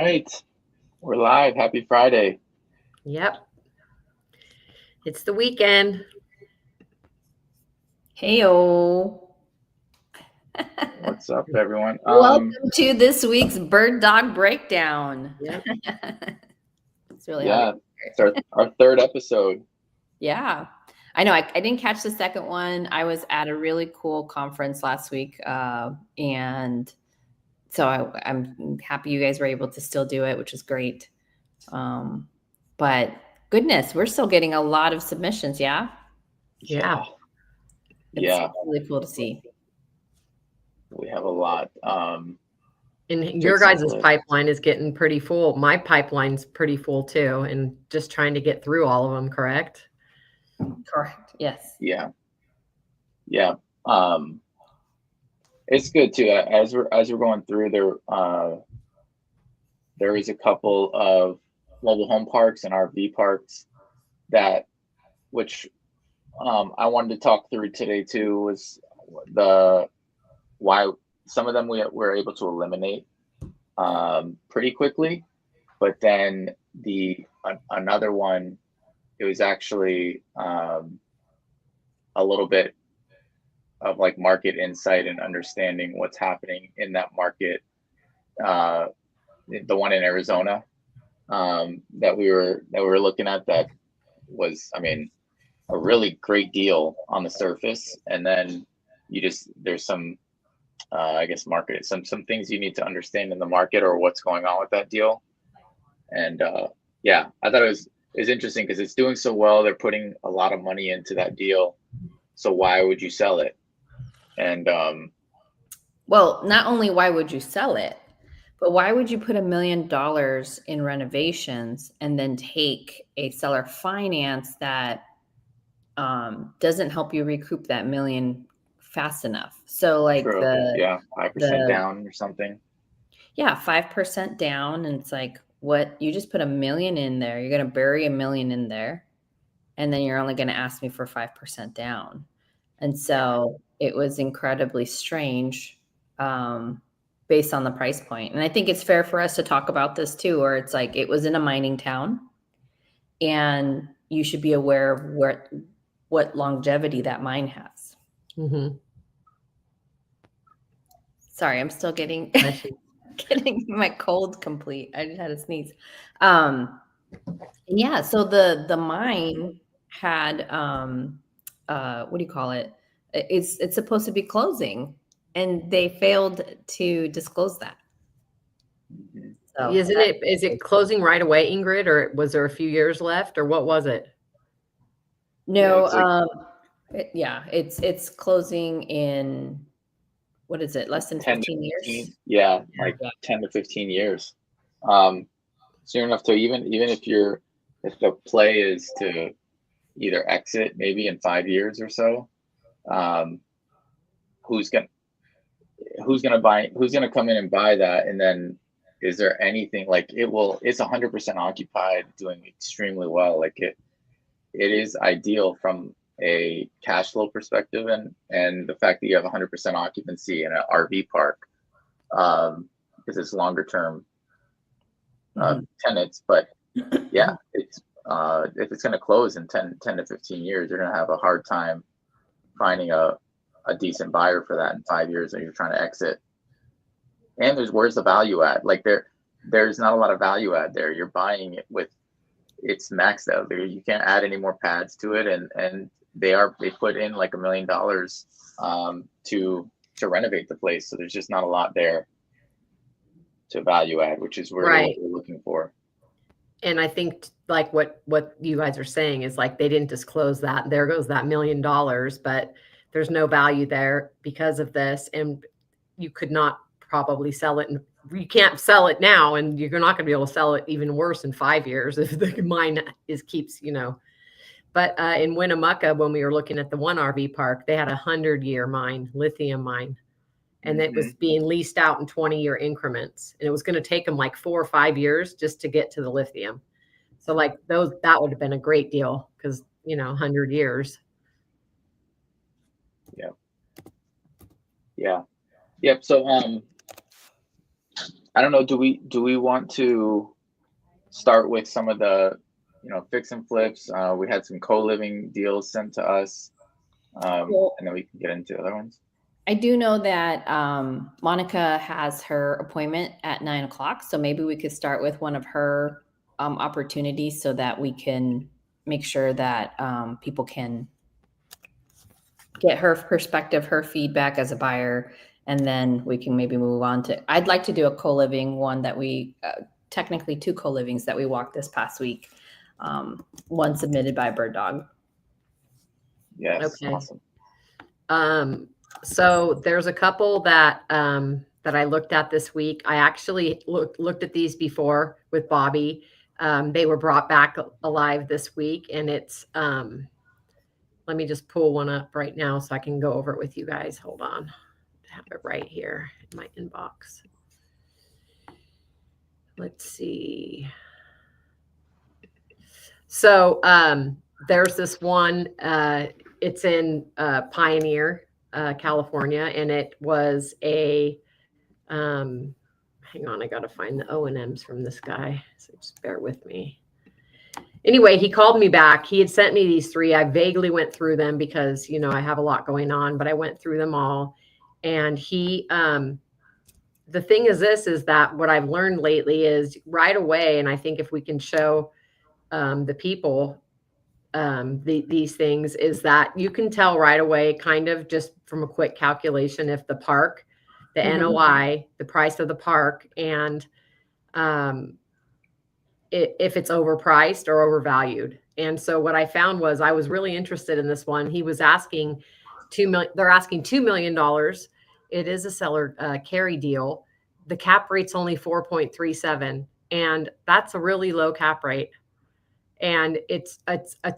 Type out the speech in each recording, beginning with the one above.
right, we're live. Happy Friday. Yep. It's the weekend. Heyo. What's up, everyone? Welcome to this week's Bird Dog Breakdown. Yep. It's really it's our third episode. Yeah. I know. I didn't catch the second one. I was at a really cool conference last week. And so I'm happy you guys were able to still do it, which is great. But goodness, we're still getting a lot of submissions. Yeah. Yeah. It's really cool to see. We have a lot. And your guys' pipeline is getting pretty full. My pipeline's pretty full too, and just trying to get through all of them, correct? Correct. Yes. Yeah. It's good too. As we're going through there is a couple of mobile home parks and RV parks which I wanted to talk through today too, was why some of them we were able to eliminate pretty quickly, but then another one, it was actually a little bit of like market insight and understanding what's happening in that market. The one in Arizona that we were looking at, that was, I mean, a really great deal on the surface, and then there's some I guess some things you need to understand in the market or what's going on with that deal. And I thought it was interesting because it's doing so well. They're putting a lot of money into that deal, so why would you sell it? And well, not only why would you sell it, but why would you put $1 million in renovations and then take a seller finance that doesn't help you recoup that $1 million fast enough? So like 5% down or something. Yeah, 5% down, and it's like, what? You just put $1 million in there. You're going to bury $1 million in there, and then you're only going to ask me for 5% down. And so it was incredibly strange based on the price point. And I think it's fair for us to talk about this too, where it's like, it was in a mining town, and you should be aware of what longevity that mine has. Mm-hmm. Sorry, I'm still getting my cold complete. I just had a sneeze. So the mine had what do you call it? It's supposed to be closing, and they failed to disclose that. So is it closing right away, Ingryd, or was there a few years left, or what was it? No, it's closing in, what is it, less than 15 years? Yeah, like 10 to 15 years. Soon enough to even if the play is to either exit maybe in 5 years or so, who's gonna come in and buy that? And then is there anything, like, it's 100% occupied, doing extremely well. Like it is ideal from a cash flow perspective, and the fact that you have 100% occupancy in an RV park, because it's longer term tenants. But yeah, it's if it's going to close in 10 to 15 years, you're going to have a hard time finding a decent buyer for that in 5 years, and you're trying to exit. And where's the value add? Like there's not a lot of value add there. You're buying it with, it's maxed out there. You can't add any more pads to it, and they put in like $1 million to renovate the place. So there's just not a lot there to value add, which is what we're looking for. And I think like what you guys are saying is, like, they didn't disclose that. There goes that $1 million, but there's no value there because of this, and you could not probably sell it. And you can't sell it now, and you're not going to be able to sell it even worse in 5 years if the mine keeps. But in Winnemucca, when we were looking at the one RV park, they had a 100-year mine, lithium mine, and it was being leased out in 20-year increments, and it was going to take them like 4 or 5 years just to get to the lithium. So like that would have been a great deal, because 100 years. Yep. So I don't know. Do we want to start with some of the, fix and flips? We had some co-living deals sent to us, Well, and then we can get into other ones. I do know that Monica has her appointment at 9 o'clock. So maybe we could start with one of her opportunities so that we can make sure that people can get her perspective, her feedback as a buyer, and then we can maybe move on to, I'd like to do a co-living one that we, technically 2 co-livings that we walked this past week. One submitted by Bird Dog. Yes. Okay. Awesome. So there's a couple that that I looked at this week. I actually looked at these before with Bobby. They were brought back alive this week, and it's let me just pull one up right now so I can go over it with you guys. Hold on. I have it right here in my inbox. Let's see. So there's this one. It's in Pioneer, California, and it was a hang on, I gotta find the O&Ms from this guy, so just bear with me. Anyway, he called me back. He had sent me these 3. I vaguely went through them because I have a lot going on, but I went through them all. And he the thing is that what I've learned lately is right away, and I think if we can show the people these things, is that you can tell right away, kind of just from a quick calculation, if the park, the NOI, the price of the park, and if it's overpriced or overvalued. And so what I found was I was really interested in this one. He was asking $2 million. They're asking $2 million. It is a seller carry deal. The cap rate's only 4.37, and that's a really low cap rate. And it's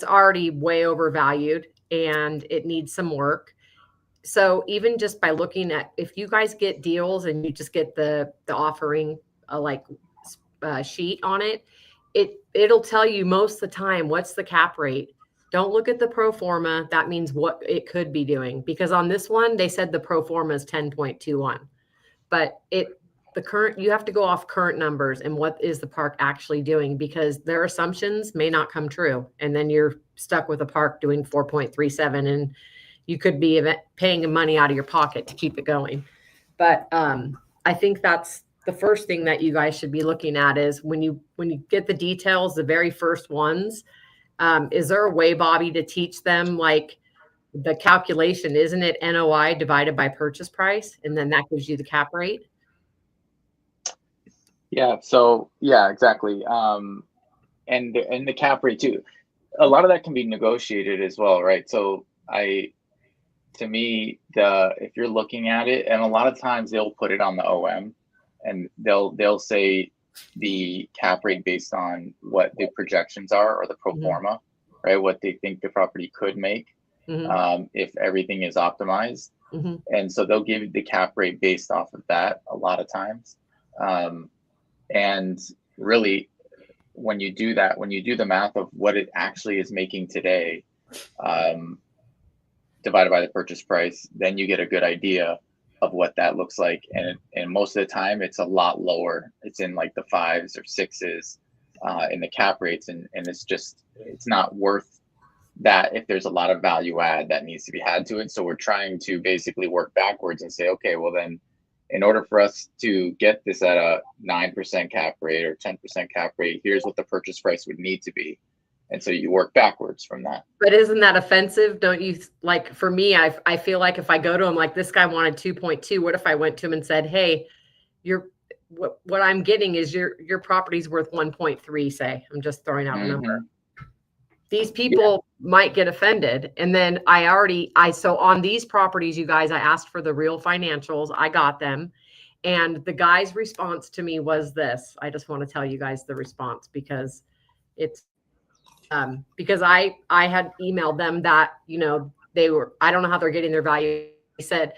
already way overvalued, and it needs some work. So even just by looking at, if you guys get deals and you just get the offering sheet on it, it'll tell you most of the time what's the cap rate. Don't look at the pro forma. That means what it could be doing, because on this one they said the pro forma is 10.21, but the current, you have to go off current numbers and what is the park actually doing, because their assumptions may not come true, and then you're stuck with a park doing 4.37, and you could be paying money out of your pocket to keep it going. But I think that's the first thing that you guys should be looking at, is when you get the details, the very first ones, is there a way, Bobby, to teach them like the calculation? Isn't it NOI divided by purchase price, and then that gives you the cap rate? Yeah. So yeah, exactly. And the cap rate too. A lot of that can be negotiated as well, right? So to me, if you're looking at it, and a lot of times they'll put it on the OM, and they'll say the cap rate based on what the projections are, or the pro forma, right? What they think the property could make if everything is optimized. And so they'll give you the cap rate based off of that a lot of times. And really, when you do that, when you do the math of what it actually is making today, divided by the purchase price, then you get a good idea of what that looks like. And most of the time it's a lot lower. It's in like the 5s or 6s in the cap rates. And it's not worth that if there's a lot of value add that needs to be had to it. So we're trying to basically work backwards and say, okay, well then, in order for us to get this at a 9% cap rate or 10% cap rate, here's what the purchase price would need to be. And so you work backwards from that. But isn't that offensive? Don't you, like, for me, I feel like if I go to him, like, this guy wanted 2.2, what if I went to him and said, hey, what I'm getting is your property's worth 1.3, say. I'm just throwing out a number. These people might get offended. And then so on these properties, you guys, I asked for the real financials. I got them. And the guy's response to me was this. I just want to tell you guys the response, because it's, because I had emailed them that, I don't know how they're getting their value. He said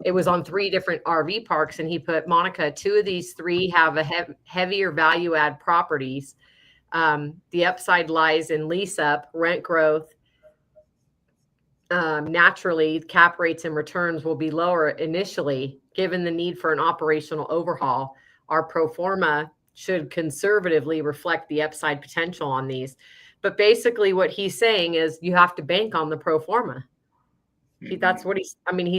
it was on 3 different RV parks. And he put, Monica, 2 of these 3 have a heavier value add properties. The upside lies in lease up, rent growth. Naturally, cap rates and returns will be lower initially, given the need for an operational overhaul. our pro forma should conservatively reflect the upside potential on these. But basically what he's saying is you have to bank on the pro forma. That's what he's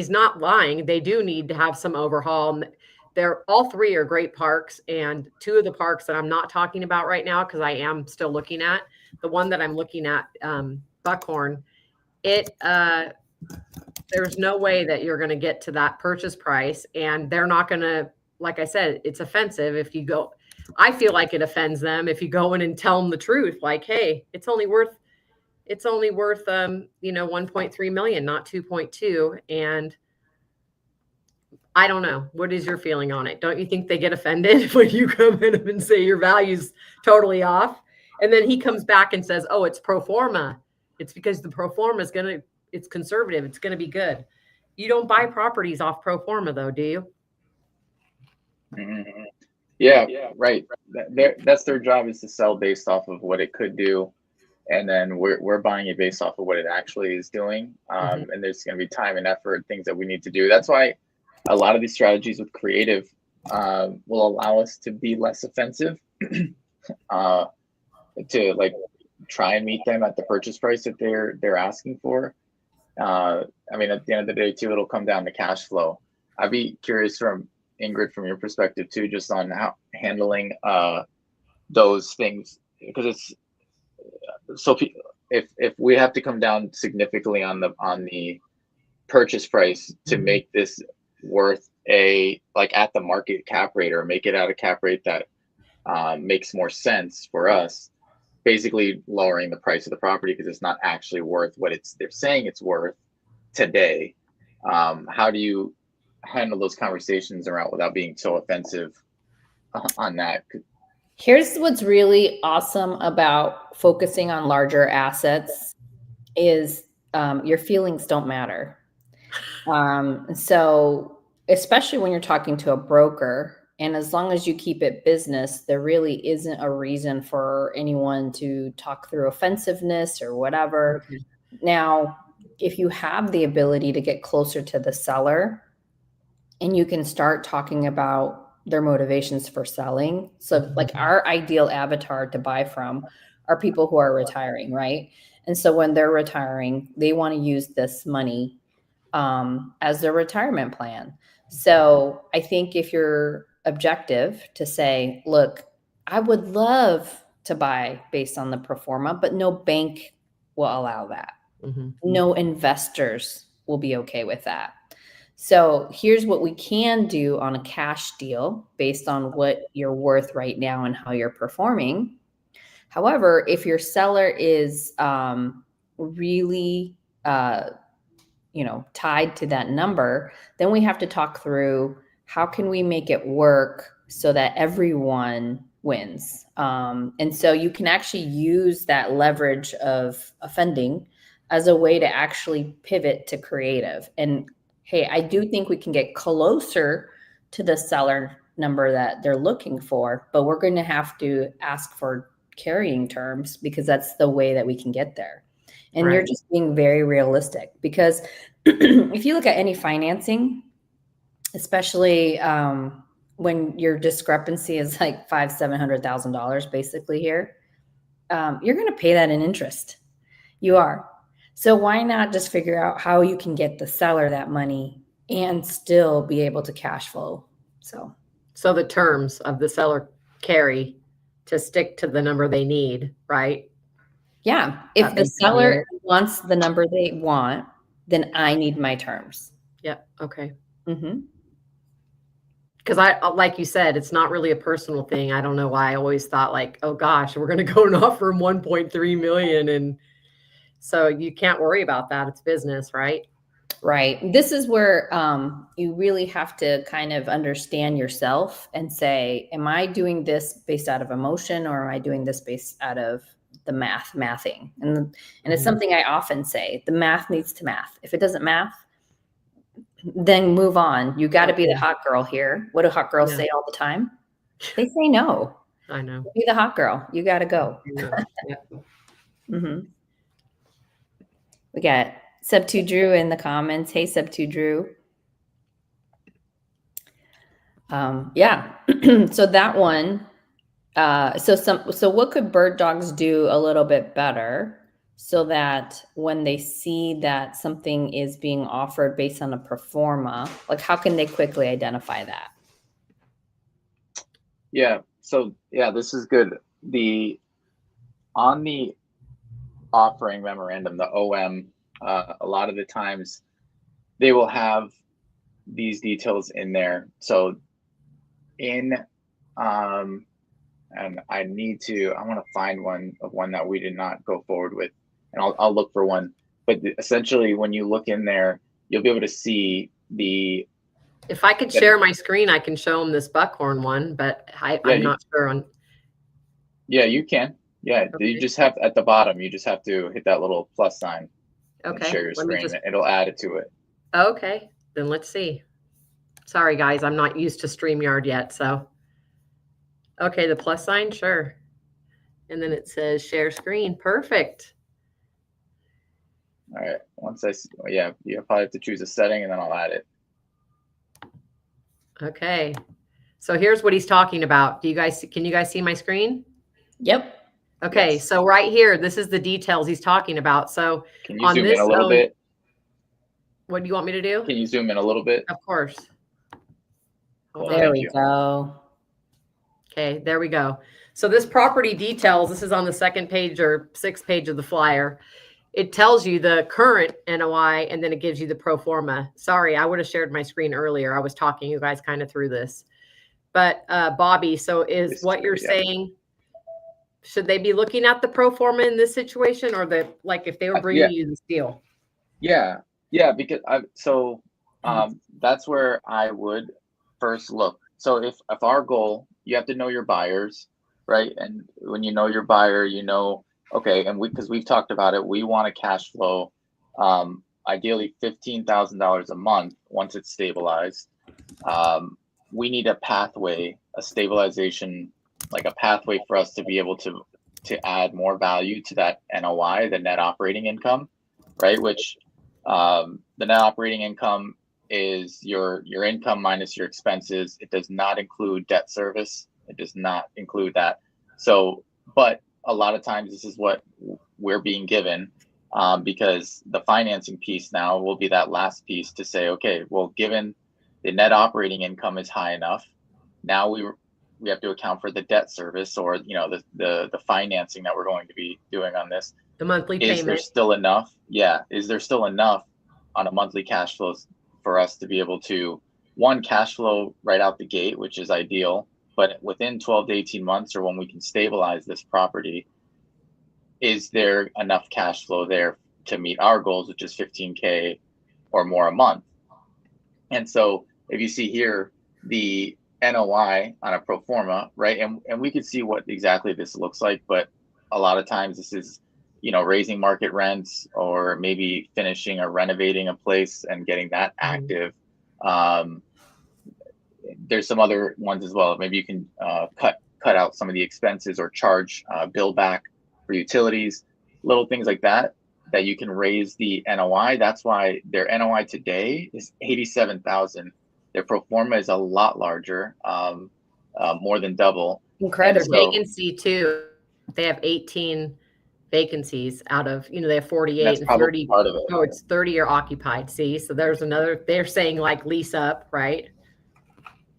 not lying. They do need to have some overhaul. They're all three are great parks, and two of the parks that I'm not talking about right now, because I am still looking at the one that I'm looking at, Buckhorn, there's no way that you're going to get to that purchase price, and they're not going to, like I said, it's offensive if you go. I feel like it offends them if you go in and tell them the truth, like, hey, it's only worth 1.3 million, not 2.2. And I don't know. What is your feeling on it? Don't you think they get offended when you come in and say your value's totally off? And then he comes back and says, oh, it's pro forma. It's because the pro forma it's conservative. It's going to be good. You don't buy properties off pro forma though, do you? Mm-hmm. Yeah, right. That's their job, is to sell based off of what it could do. And then we're buying it based off of what it actually is doing. And there's going to be time and effort, things that we need to do. That's why a lot of these strategies with creative will allow us to be less offensive, to like try and meet them at the purchase price that they're asking for. I mean, at the end of the day too, it'll come down to cash flow. I'd be curious from Ingryd, from your perspective too, just on how handling those things, because it's so if we have to come down significantly on the purchase price to make this worth at the market cap rate, or make it at a cap rate that makes more sense for us, basically lowering the price of the property because it's not actually worth what they're saying it's worth today. How do you handle those conversations around without being so offensive on that? Here's what's really awesome about focusing on larger assets is your feelings don't matter. So especially when you're talking to a broker, and as long as you keep it business, there really isn't a reason for anyone to talk through offensiveness or whatever. Okay. Now, if you have the ability to get closer to the seller and you can start talking about their motivations for selling. So like our ideal avatar to buy from are people who are retiring, right? And so when they're retiring, they want to use this money as their retirement plan. So I think if you're objective to say, look, I would love to buy based on the pro forma, but no bank will allow that. Mm-hmm. No investors will be okay with that. So here's what we can do on a cash deal based on what you're worth right now and how you're performing. However, if your seller is really tied to that number, then we have to talk through how can we make it work so that everyone wins. And so you can actually use that leverage of offending as a way to actually pivot to creative. And hey, I do think we can get closer to the seller number that they're looking for, but we're going to have to ask for carrying terms because that's the way that we can get there. And right. You're just being very realistic, because if you look at any financing, especially when your discrepancy is like $500,000-$700,000 basically here, you're going to pay that in interest. You are. So why not just figure out how you can get the seller that money and still be able to cash flow? So the terms of the seller carry to stick to the number they need, right? Yeah. If the seller wants the number they want, then I need my terms. Yep. Okay. Mm-hmm. Because like you said, it's not really a personal thing. I don't know why I always thought like, oh gosh, we're going to go and offer him 1.3 million. And so you can't worry about that. It's business, right? Right. This is where you really have to kind of understand yourself and say, am I doing this based out of emotion, or am I doing this based out of the mathing? And it's something I often say, the math needs to math. If it doesn't math, then move on. You got to be the hot girl here. What do hot girls say all the time? They say no. I know. Be the hot girl. You got to go. We got Sub2 Drew in the comments. Hey, Sub2 Drew. Yeah. So that one, so what could bird dogs do a little bit better so that when they see that something is being offered based on a pro forma, like how can they quickly identify that? Yeah. So yeah, this is good. On the offering memorandum, the OM, a lot of the times they will have these details in there. So in and I want to find one that we did not go forward with, and I'll look for one. But essentially, when you look in there, you'll be able to see If I could share my screen, I can show them this buckhorn one, but I'm not sure on. Yeah, you can. Yeah, Okay. you just have at the bottom. You just have to hit that little plus sign. Okay. And share your screen. It'll add it to it. Okay, then let's see. Sorry, guys, I'm not used to StreamYard yet, so. Okay, the plus sign, sure. And then it says share screen. Perfect. All right. Once you probably have to choose a setting, and then I'll add it. Okay. So here's what he's talking about. Can you guys see my screen? Yep. Okay, yes. So right here, this is the details he's talking about. So can you zoom in a little bit? What do you want me to do? Can you zoom in a little bit? Of course. There we go. Okay, there we go. So this property details, this is on the second page or sixth page of the flyer. It tells you the current NOI, and then it gives you the pro forma. Sorry, I would have shared my screen earlier. I was talking you guys kind of through this. But Bobby, so is what you're saying, should they be looking at the pro forma in this situation, or if they were bringing you this deal? Yeah, because that's where I would first look. So if our goal, you have to know your buyers, right? And when you know your buyer, okay, and because we've talked about it, we want a cash flow, ideally $15,000 a month once it's stabilized. We need a pathway, a stabilization, like a pathway for us to be able to add more value to that NOI, the net operating income, right? Which the net operating income is your income minus your expenses. It does not include debt service. It does not include that. So, but a lot of times this is what we're being given, because the financing piece now will be that last piece to say, okay, well, given the net operating income is high enough, now we have to account for the debt service, or the financing that we're going to be doing on this. The monthly payment. Is there still enough? Yeah, is there still enough on a monthly cash flows for us to be able to, one, cash flow right out the gate, which is ideal, but within 12 to 18 months, or when we can stabilize this property, is there enough cash flow there to meet our goals, which is 15K or more a month? And so if you see here, the NOI on a pro forma, right? And we could see what exactly this looks like, but a lot of times this is, raising market rents, or maybe finishing or renovating a place and getting that active. There's some other ones as well. Maybe you can cut out some of the expenses, or charge bill back for utilities, little things like that you can raise the NOI. That's why their NOI today is 87,000. Their pro forma is a lot larger, more than double. Incredible. So, vacancy too. They have 18 vacancies out of, they have 48 and 30. Part of it. Oh, it's 30 are occupied. See, so there's another, they're saying like lease up, right?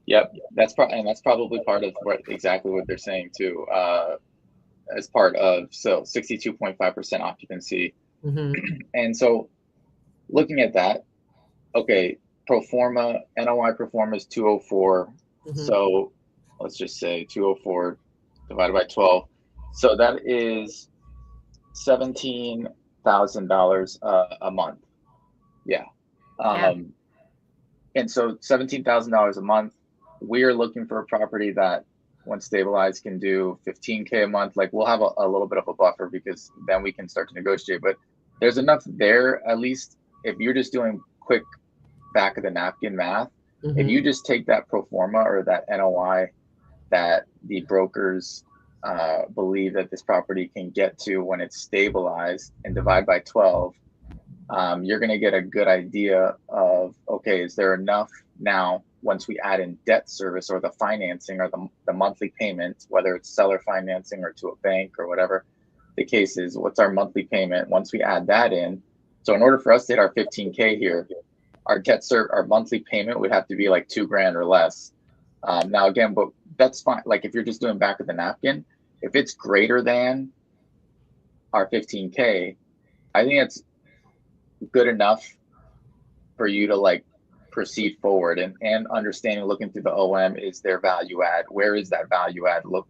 Yep. That's probably part of exactly what they're saying too, as part of, 62.5% occupancy. And so looking at that, okay, pro forma, NOI pro forma is 204. So let's just say 204 divided by 12. So that is $17,000 a month. Yeah. And so $17,000 a month, we're looking for a property that, when stabilized, can do 15K a month. Like, we'll have a little bit of a buffer, because then we can start to negotiate, but there's enough there. At least if you're just doing quick back of the napkin math, if you just take that pro forma, or that NOI that the brokers believe that this property can get to when it's stabilized, and divide by 12, you're going to get a good idea of, okay, is there enough now once we add in debt service or the financing or the monthly payment, whether it's seller financing or to a bank or whatever the case is, what's our monthly payment once we add that in? So in order for us to hit our 15K here, our monthly payment would have to be like $2,000 or less. Now again, but that's fine. Like if you're just doing back of the napkin, if it's greater than our 15K, I think it's good enough for you to like proceed forward and understanding, looking through the OM, is there value add? Where is that value add? Look,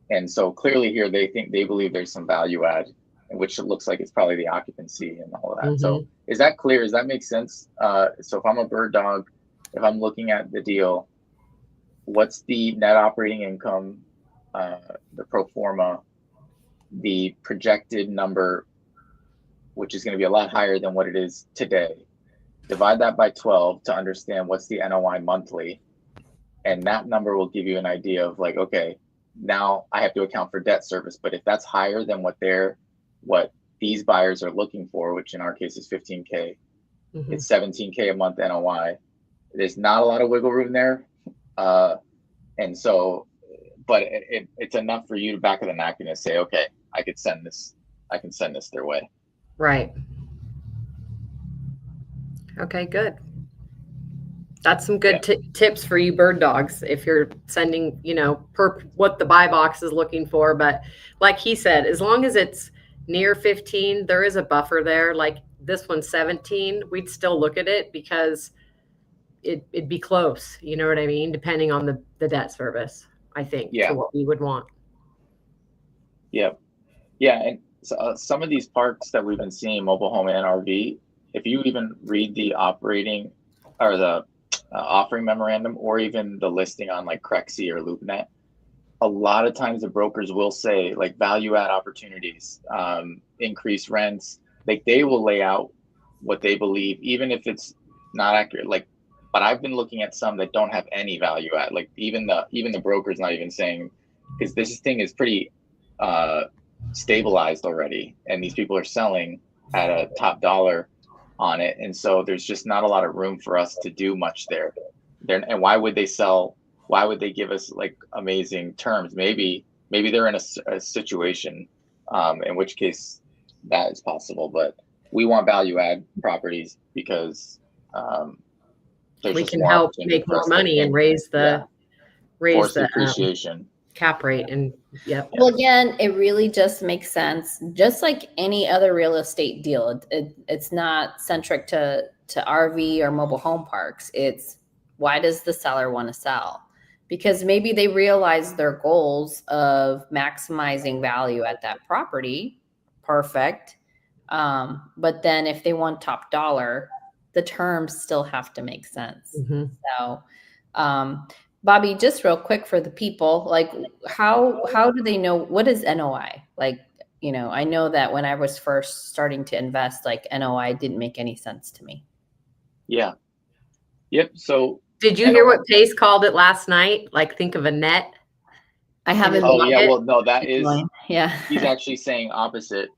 and so clearly here they believe there's some value add, which it looks like it's probably the occupancy and all of that. So is that clear? Does that make sense? So if I'm a bird dog, if I'm looking at the deal, what's the net operating income, the pro forma, the projected number, which is going to be a lot higher than what it is today. Divide that by 12 to understand what's the NOI monthly. And that number will give you an idea of like, okay, now I have to account for debt service. But if that's higher than what these buyers are looking for, which in our case is 15K, it's 17K a month NOI. There's not a lot of wiggle room there. And so, but it's enough for you to back of the napkin and say, okay, I can send this their way. Right. Okay, good. That's some good tips for you bird dogs if you're sending, per what the buy box is looking for. But like he said, as long as it's near 15, there is a buffer there. Like this one's 17, we'd still look at it because it'd be close. You know what I mean? Depending on the debt service, I think, to what we would want. Yeah. Yeah. And so, some of these parks that we've been seeing, mobile home and RV, if you even read the operating or the offering memorandum or even the listing on like Crexy or LoopNet, a lot of times the brokers will say like value add opportunities, increase rents. Like they will lay out what they believe, even if it's not accurate. Like, but I've been looking at some that don't have any value add. Like even the broker's not even saying, because this thing is pretty stabilized already, and these people are selling at a top dollar on it, and so there's just not a lot of room for us to do much there. And why would they sell? Why would they give us like amazing terms? Maybe they're in a situation, in which case that is possible. But we want value add properties because we can help make more money and raise the appreciation. Cap rate. And well, again, it really just makes sense, just like any other real estate deal. It's not centric to RV or mobile home parks. It's why does the seller want to sell? Because maybe they realize their goals of maximizing value at that property. Perfect. But then if they want top dollar, the terms still have to make sense. So Bobby, just real quick for the people, like how do they know what is NOI? Like, I know that when I was first starting to invest, like NOI didn't make any sense to me. Yeah. Yep. So did you hear what Pace called it last night? Like think of a net. I haven't. Oh yeah. Well, no, that is, he's actually saying opposite.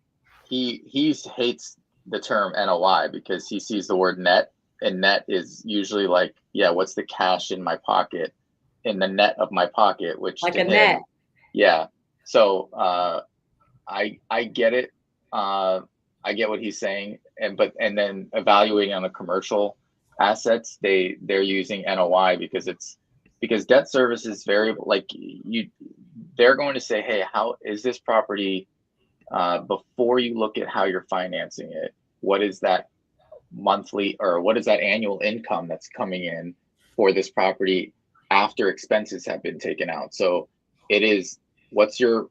He hates the term NOI because he sees the word net, and net is usually like, what's the cash in my pocket? In the net of my pocket, which like a net. Yeah. So I get it. I get what he's saying. And then evaluating on the commercial assets, they're using NOI because debt service is variable. Like they're going to say, hey, how is this property, before you look at how you're financing it, what is that monthly or what is that annual income that's coming in for this property after expenses have been taken out? So it is, what's the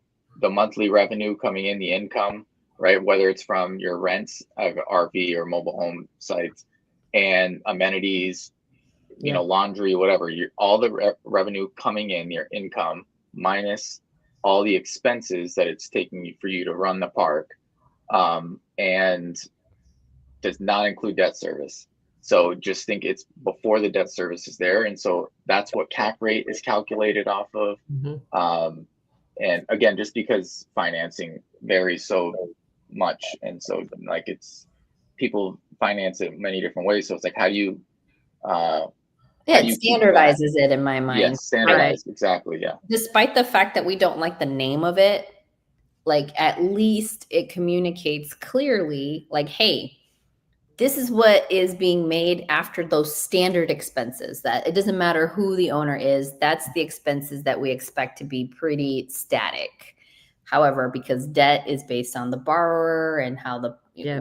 monthly revenue coming in, the income, right? Whether it's from your rents of RV or mobile home sites and amenities, laundry, whatever, all the revenue coming in, your income minus all the expenses that it's taking for you to run the park, and does not include debt service. So just think it's before the debt service is there. And so that's what cap rate is calculated off of. And again, just because financing varies so much. And so like people finance it many different ways. So it's like, how do Yeah, it standardizes it in my mind. Yes, standardized. Exactly. Yeah. Despite the fact that we don't like the name of it, like at least it communicates clearly, like, hey, this is what is being made after those standard expenses, that it doesn't matter who the owner is. That's the expenses that we expect to be pretty static. However, because debt is based on the borrower and how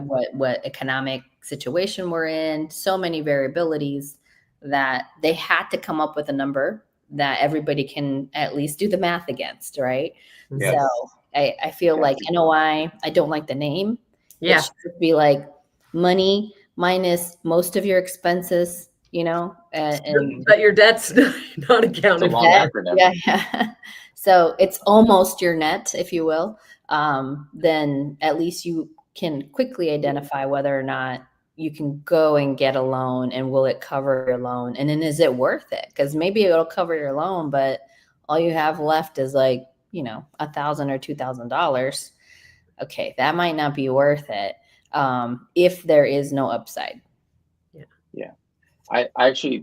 what economic situation we're in, so many variabilities that they had to come up with a number that everybody can at least do the math against, right? Yes. So I feel like NOI, I don't like the name. Yeah. It should be like money minus most of your expenses, and but your debt's not accounted It's a long acronym. yeah. So it's almost your net, if you will. Then at least you can quickly identify whether or not you can go and get a loan, and will it cover your loan? And then is it worth it? Because maybe it'll cover your loan, but all you have left is like, $1,000 or $2,000. Okay, that might not be worth it if there is no upside. Yeah. I actually,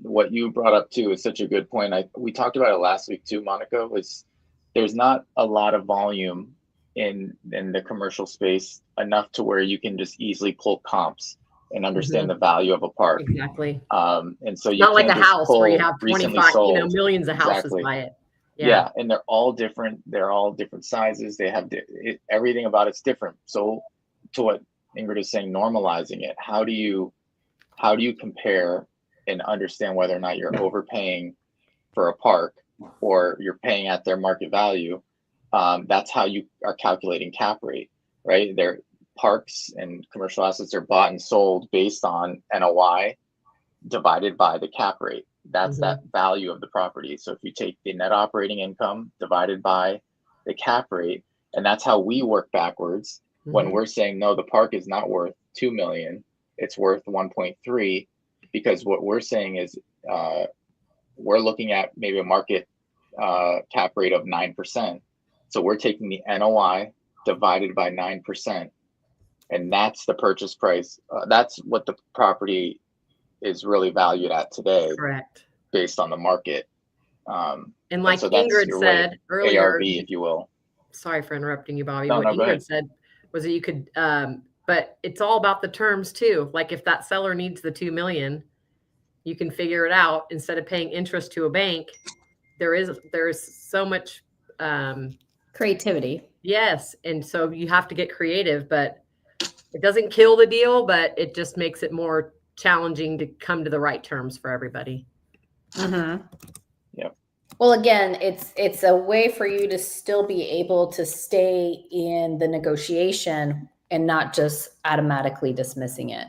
what you brought up too is such a good point. We talked about it last week too, Monica, was there's not a lot of volume in the commercial space enough to where you can just easily pull comps and understand the value of a park. Exactly. And so you not like can't a just house pull where you have recently 25, sold. millions of houses Exactly. by it. Yeah, and they're all different. They're all different sizes. They have everything about it's different. So to what Ingrid is saying, normalizing it. How do you compare and understand whether or not you're overpaying for a park or you're paying at their market value? That's how you are calculating cap rate, right? Their parks and commercial assets are bought and sold based on NOI divided by the cap rate. That's that value of the property. So if you take the net operating income divided by the cap rate, and that's how we work backwards when we're saying, no, the park is not worth 2 million, it's worth 1.3, because what we're saying is we're looking at maybe a market cap rate of 9%. So we're taking the NOI divided by 9%, and that's the purchase price. That's what the property is really valued at today. Correct. Based on the market. And like Ingrid said earlier, ARV, if you will. Sorry for interrupting you, Bobby. No, what go Ingrid ahead. said was that you could, but it's all about the terms too. Like if that seller needs the 2 million, you can figure it out instead of paying interest to a bank. There is so much creativity. Yes. And so you have to get creative, but it doesn't kill the deal, but it just makes it more challenging to come to the right terms for everybody. Yep. Well, again, it's a way for you to still be able to stay in the negotiation and not just automatically dismissing it.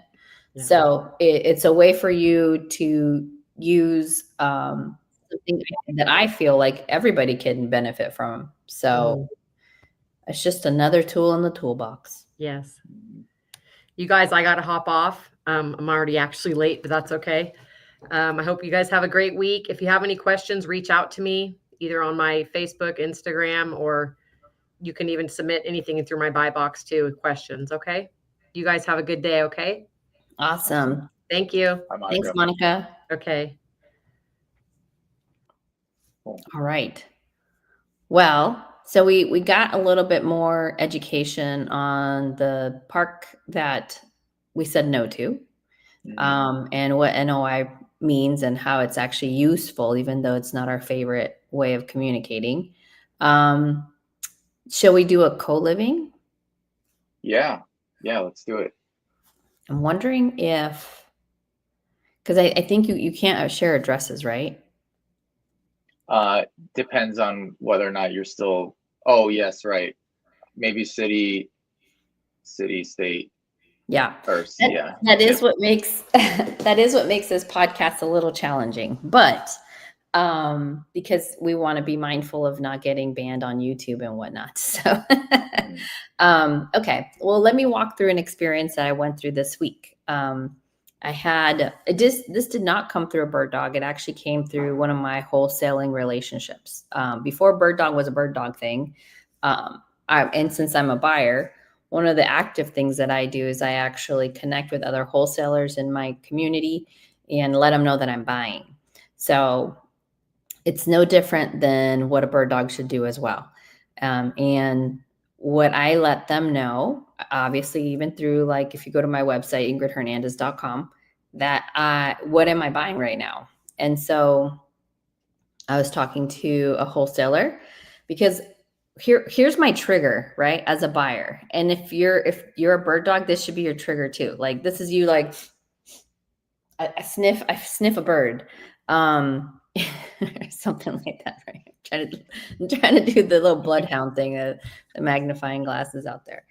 Yeah. So it's a way for you to use something that I feel like everybody can benefit from. So it's just another tool in the toolbox. Yes. You guys, I got to hop off. I'm already actually late, but that's okay. I hope you guys have a great week. If you have any questions, reach out to me either on my Facebook, Instagram, or you can even submit anything through my buy box too with questions. Okay. You guys have a good day. Okay. Awesome. Thank you. Bye, Monica. Thanks, Monica. Okay. Cool. All right. Well, so we got a little bit more education on the park that we said no to, and what NOI means and how it's actually useful, even though it's not our favorite way of communicating. Shall we do a co-living? Yeah, let's do it. I'm wondering if, because I think you can't share addresses, right? Depends on whether or not you're still. Oh, yes, right. Maybe city, state. Yeah. Yeah. That is what makes this podcast a little challenging, but because we want to be mindful of not getting banned on YouTube and whatnot. So, okay. Well, let me walk through an experience that I went through this week. I had this did not come through a bird dog. It actually came through one of my wholesaling relationships. Before bird dog was a bird dog thing. And since I'm a buyer, one of the active things that I do is I actually connect with other wholesalers in my community and let them know that I'm buying. So it's no different than what a bird dog should do as well. And what I let them know, obviously, even through, like, if you go to my website, ingridhernandez.com, that what am I buying right now? And so I was talking to a wholesaler, because here's my trigger, right? As a buyer. And if you're a bird dog, this should be your trigger too. Like, this is you, like, I sniff a bird. Something like that, right? I'm trying to do the little bloodhound thing, the magnifying glasses out there.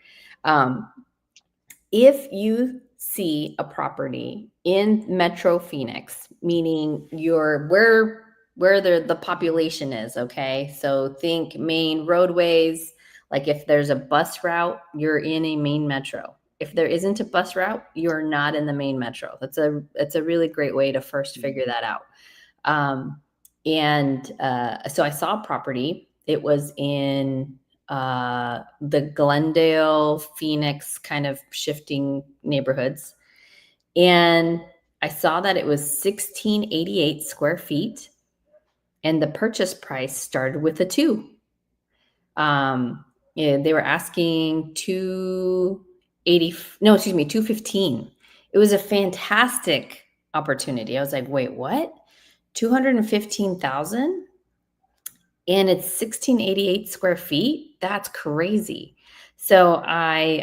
If you see a property in Metro Phoenix, meaning you're where the population is, okay? So think main roadways. Like, if there's a bus route, you're in a main metro. If there isn't a bus route, you're not in the main metro. It's a really great way to first figure that out. So I saw a property. It was in the Glendale, Phoenix kind of shifting neighborhoods. And I saw that it was 1688 square feet. And the purchase price started with a 2. They were asking 215. It was a fantastic opportunity. I was like, wait, what? 215,000? And it's 1688 square feet? That's crazy. So I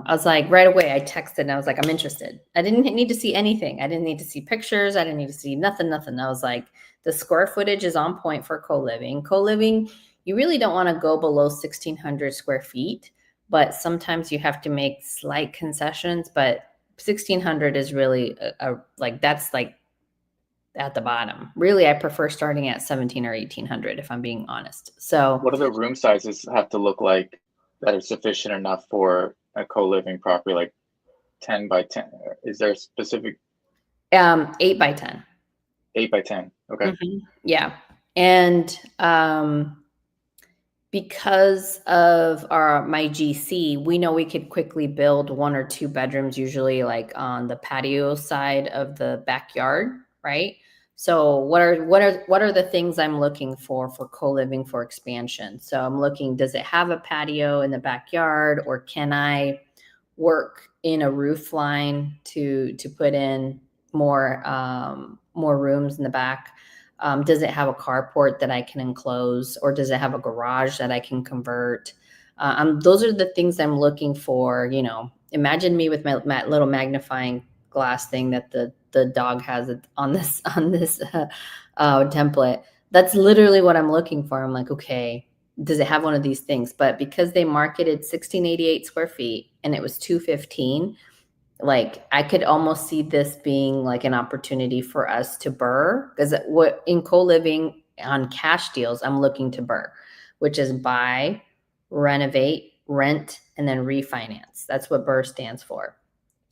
was like, right away, I texted and I was like, I'm interested. I didn't need to see anything. I didn't need to see pictures. I didn't need to see nothing. I was like, the square footage is on point for co-living. Co-living, you really don't want to go below 1,600 square feet, but sometimes you have to make slight concessions. But 1,600 is really that's like at the bottom. Really, I prefer starting at 1,700 or 1,800, if I'm being honest. So what do the room sizes have to look like that are sufficient enough for a co-living property, like 10 by 10? Is there a specific? 8 by 10. 8 by 10. Okay. Mm-hmm. Yeah. And because of my GC, we know we could quickly build 1 or 2 bedrooms, usually like on the patio side of the backyard, right? So what are the things I'm looking for co-living for expansion? So I'm looking, does it have a patio in the backyard, or can I work in a roof line to put in more rooms in the back? Does it have a carport that I can enclose, or does it have a garage that I can convert? Those are the things I'm looking for. Imagine me with my little magnifying glass thing that the dog has on this template. That's literally what I'm looking for. I'm like, okay, does it have one of these things? But because they marketed 1688 square feet and it was 215, like, I could almost see this being like an opportunity for us to BRRRR, because what in co-living on cash deals, I'm looking to BRRRR, which is buy, renovate, rent, and then refinance. That's what BRRRR stands for.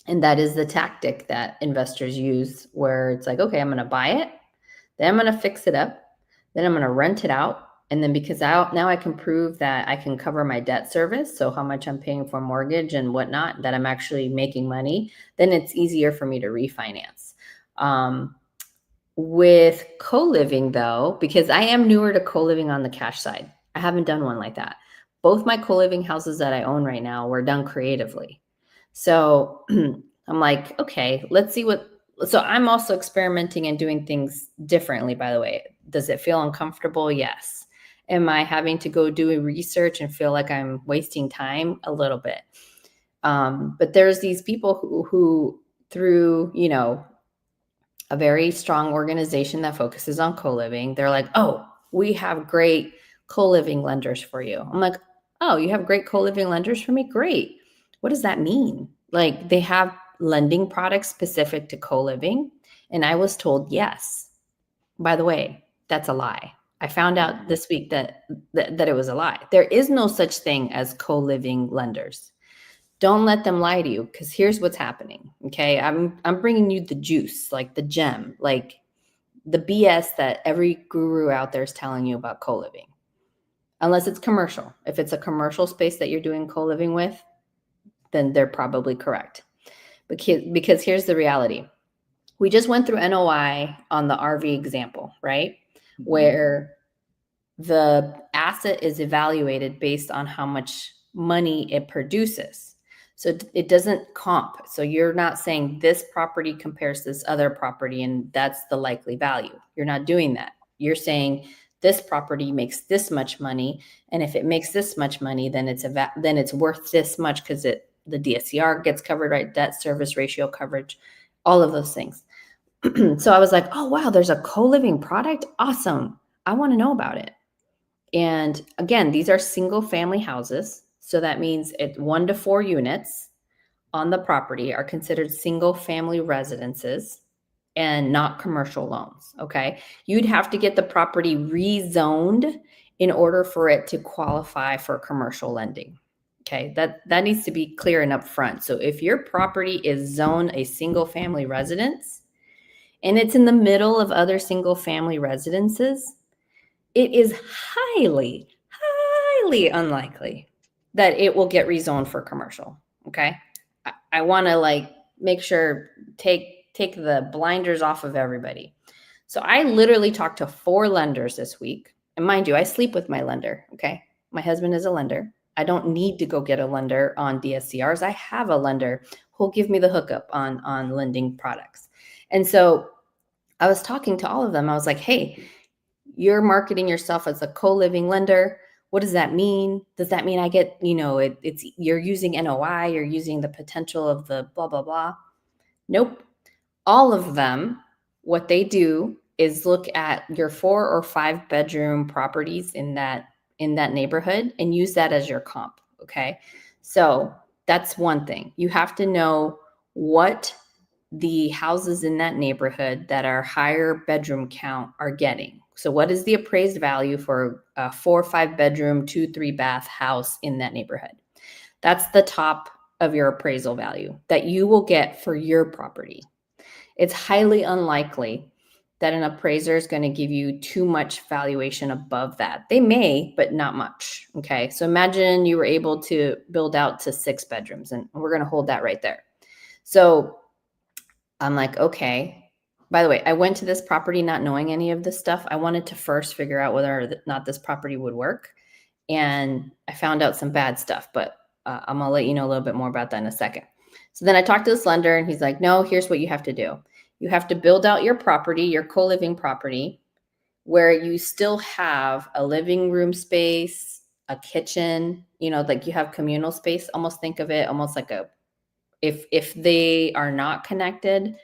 And that is the tactic that investors use, where it's like, okay, I'm going to buy it, then I'm going to fix it up, then I'm going to rent it out. And then because now I can prove that I can cover my debt service, so how much I'm paying for mortgage and whatnot, that I'm actually making money, then it's easier for me to refinance. With co-living though, because I am newer to co-living on the cash side, I haven't done one like that. Both my co-living houses that I own right now were done creatively. So I'm like, okay, let's see so I'm also experimenting and doing things differently, by the way. Does it feel uncomfortable? Yes. Am I having to go do research and feel like I'm wasting time? A little bit. But there's these people who through, a very strong organization that focuses on co-living, they're like, oh, we have great co-living lenders for you. I'm like, oh, you have great co-living lenders for me? Great. What does that mean? Like, they have lending products specific to co-living? And I was told yes. By the way, that's a lie. I found out this week that it was a lie. There is no such thing as co-living lenders. Don't let them lie to you, because here's what's happening. Okay, I'm bringing you the juice, like the gem, like the BS that every guru out there is telling you about co-living. Unless it's commercial. If it's a commercial space that you're doing co-living with, then they're probably correct. Because here's the reality. we just went through NOI on the RV example, right? Mm-hmm. Where the asset is evaluated based on how much money it produces. So it doesn't comp. So you're not saying this property compares to this other property and that's the likely value. You're not doing that. You're saying this property makes this much money, and if it makes this much money, then it's worth this much because the DSCR gets covered, right? Debt service ratio coverage, all of those things. So I was like, oh wow, there's a co-living product. Awesome. I want to know about it. And again, these are single family houses. So that means 1 to 4 units on the property are considered single family residences and not commercial loans. Okay. You'd have to get the property rezoned in order for it to qualify for commercial lending. Okay. That needs to be clear and upfront. So if your property is zoned a single family residence and it's in the middle of other single family residences, it is highly, highly unlikely that it will get rezoned for commercial. Okay. I want to make sure, take the blinders off of everybody. So I literally talked to 4 lenders this week. And mind you, I sleep with my lender. Okay. My husband is a lender. I don't need to go get a lender on DSCRs. I have a lender who'll give me the hookup on lending products. And so I was talking to all of them. I was like, hey, you're marketing yourself as a co-living lender. What does that mean? Does that mean I get, you're using NOI, you're using the potential of the blah, blah, blah? Nope. All of them, what they do is look at your 4 or 5 bedroom properties in that neighborhood and use that as your comp. Okay. So that's one thing. You have to know what the houses in that neighborhood that are higher bedroom count are getting. So what is the appraised value for a 4 or 5 bedroom, 2-3 bath house in that neighborhood? That's the top of your appraisal value that you will get for your property. It's highly unlikely that an appraiser is going to give you too much valuation above that. They may, but not much. Okay. So imagine you were able to build out to 6 bedrooms, and we're going to hold that right there. So I'm like, okay. By the way, I went to this property not knowing any of this stuff. I wanted to first figure out whether or not this property would work. And I found out some bad stuff, but I'm going to let you know a little bit more about that in a second. So then I talked to this lender and he's like, no, here's what you have to do. You have to build out your property, your co-living property, where you still have a living room space, a kitchen, like you have communal space. Almost think of it almost like if they are not connected,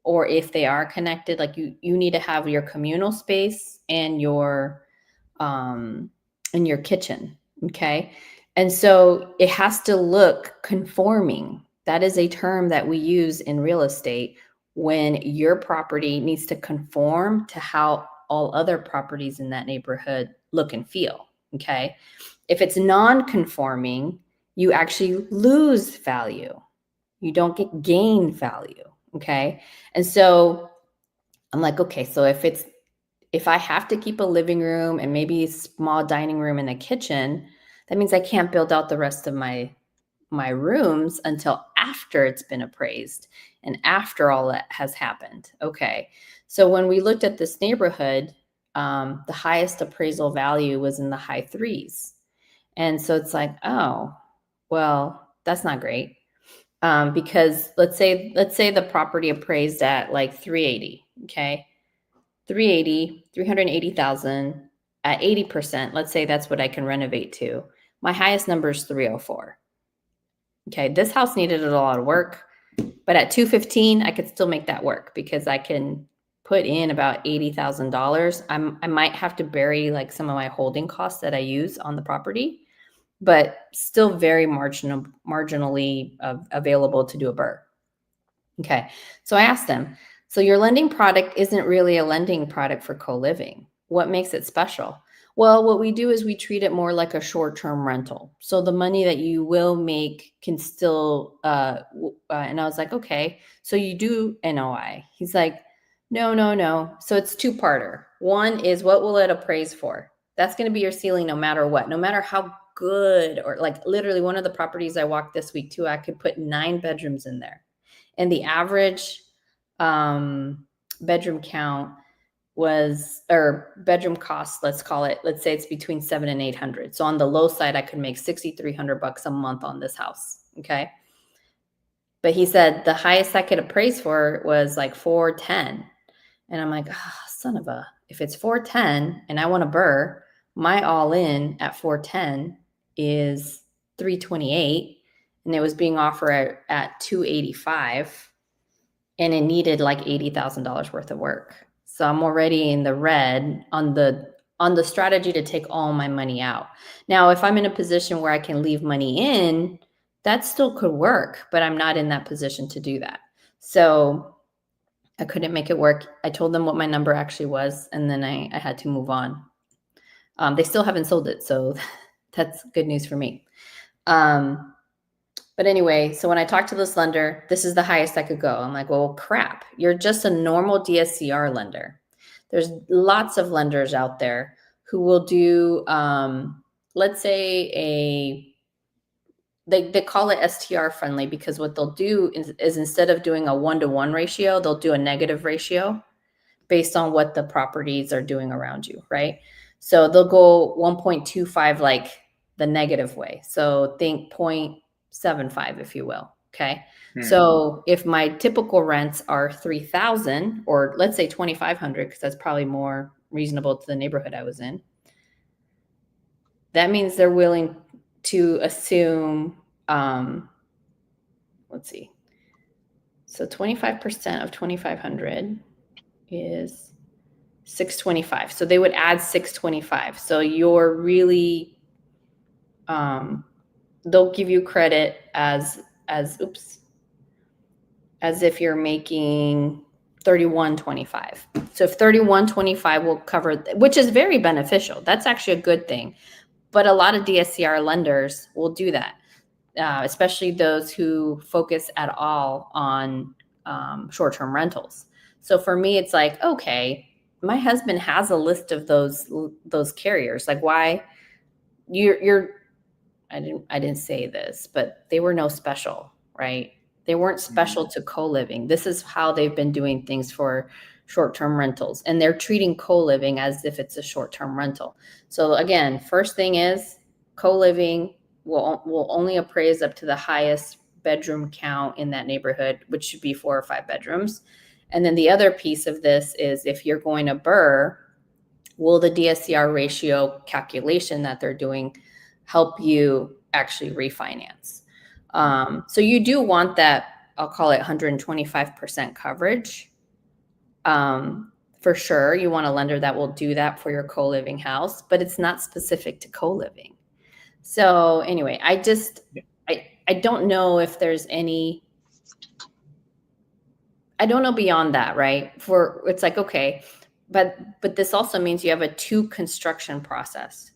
or if they are connected, like you need to have your communal space and your kitchen. Okay. And so it has to look conforming. That is a term that we use in real estate when your property needs to conform to how all other properties in that neighborhood look and feel. Okay. If it's non-conforming, you actually lose value. You don't gain value. Okay. And so I'm like, okay, so if I have to keep a living room and maybe a small dining room and a kitchen, that means I can't build out the rest of my rooms until after it's been appraised and after all that has happened. Okay. So when we looked at this neighborhood, the highest appraisal value was in the high 3s. And so it's like, oh, well, that's not great. Because let's say the property appraised at like 380. Okay. 380,000 at 80%. Let's say that's what I can renovate to. My highest number is 304. Okay. This house needed a lot of work, but at 215, I could still make that work because I can put in about $80,000. I might have to bury like some of my holding costs that I use on the property, but still very marginally available to do a BRRRR. Okay. So I asked them, so your lending product isn't really a lending product for co-living. What makes it special? Well, what we do is we treat it more like a short-term rental. So the money that you will make can still, and I was like, okay, so you do NOI. He's like, no. So it's 2-parter. One is what will it appraise for? That's going to be your ceiling no matter what, no matter how good, or like literally one of the properties I walked this week too, I could put 9 bedrooms in there. And the average bedroom count was, or bedroom cost, let's call it, let's say it's between 700 and 800. So on the low side, I could make $6,300 a month on this house. Okay. But he said the highest I could appraise for was like 410. And I'm like, son of a, if it's 410 and I want a burr, my all in at 410 is 328. And it was being offered at 285. And it needed like $80,000 worth of work. So I'm already in the red on the strategy to take all my money out. Now, if I'm in a position where I can leave money in, that still could work, but I'm not in that position to do that. So I couldn't make it work. I told them what my number actually was, and then I had to move on. They still haven't sold it, so that's good news for me. But anyway, so when I talked to this lender, this is the highest I could go. I'm like, well, crap, you're just a normal DSCR lender. There's lots of lenders out there who will do, let's say they call it STR friendly, because what they'll do is instead of doing a 1-to-1 ratio, they'll do a negative ratio based on what the properties are doing around you, right? So they'll go 1.25 like the negative way. So think 0.75, if you will. Okay. So if my typical rents are 3,000, or let's say 2,500, because that's probably more reasonable to the neighborhood I was in, that means they're willing to assume, let's see. So 25% of 2,500 is 625. So they would add 625. So you're really, they'll give you credit as if you're making 3125. So if 3125 will cover, which is very beneficial. That's actually a good thing. But a lot of DSCR lenders will do that, especially those who focus at all on short-term rentals. So for me, it's like, okay, my husband has a list of those carriers. Like, why I didn't say this, but they were no special, right? They weren't special to co-living. This is how they've been doing things for short-term rentals, and they're treating co-living as if it's a short-term rental. So again, first thing is co-living will only appraise up to the highest bedroom count in that neighborhood, which should be 4 or 5 bedrooms. And then the other piece of this is, if you're going to BRRRR, will the DSCR ratio calculation that they're doing help you actually refinance? So you do want that, I'll call it 125% coverage. For sure, you want a lender that will do that for your co-living house, but it's not specific to co-living. So anyway, I don't know if there's any, I don't know beyond that, right? It's like, okay, but this also means you have a 2 construction process.